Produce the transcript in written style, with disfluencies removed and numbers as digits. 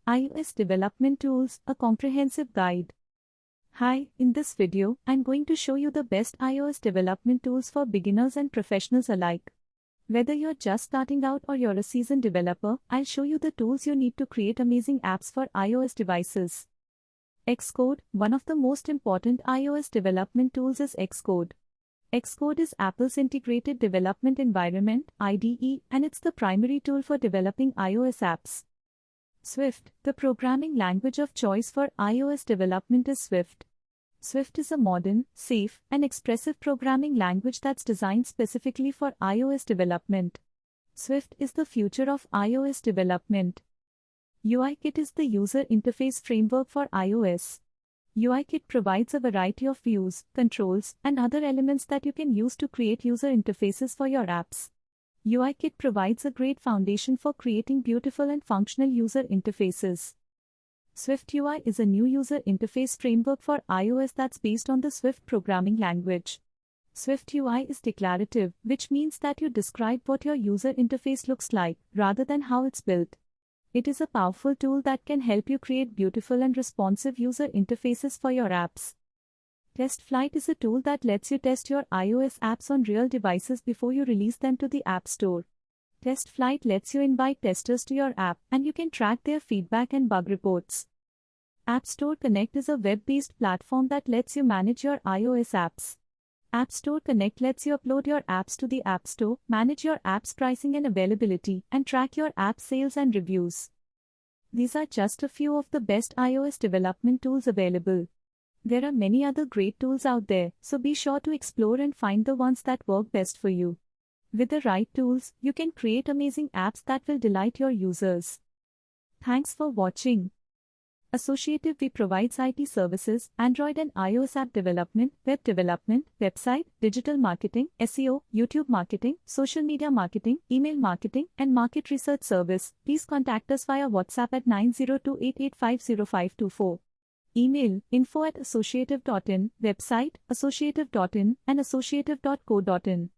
iOS Development Tools, a comprehensive guide. Hi, in this video, I'm going to show you the best iOS development tools for beginners and professionals alike. Whether you're just starting out or you're a seasoned developer, I'll show you the tools you need to create amazing apps for iOS devices. Xcode, one of the most important iOS development tools is Xcode. Xcode is Apple's integrated development environment (IDE), and it's the primary tool for developing iOS apps. Swift, the programming language of choice for iOS development is Swift. Swift is a modern, safe, and expressive programming language that's designed specifically for iOS development. Swift is the future of iOS development. UIKit is the user interface framework for iOS. UIKit provides a variety of views, controls, and other elements that you can use to create user interfaces for your apps. UIKit provides a great foundation for creating beautiful and functional user interfaces. SwiftUI is a new user interface framework for iOS that's based on the Swift programming language. SwiftUI is declarative, which means that you describe what your user interface looks like, rather than how it's built. It is a powerful tool that can help you create beautiful and responsive user interfaces for your apps. TestFlight is a tool that lets you test your iOS apps on real devices before you release them to the App Store. TestFlight lets you invite testers to your app, and you can track their feedback and bug reports. App Store Connect is a web-based platform that lets you manage your iOS apps. App Store Connect lets you upload your apps to the App Store, manage your app's pricing and availability, and track your app sales and reviews. These are just a few of the best iOS development tools available. There are many other great tools out there, so be sure to explore and find the ones that work best for you. With the right tools, you can create amazing apps that will delight your users. Thanks for watching. Associative We provides IT services, Android and iOS app development, web development, website, digital marketing, SEO, YouTube marketing, social media marketing, email marketing, and market research service. Please contact us via WhatsApp at 9028850524. Email info@associative.in, website associative.in and associative.co.in.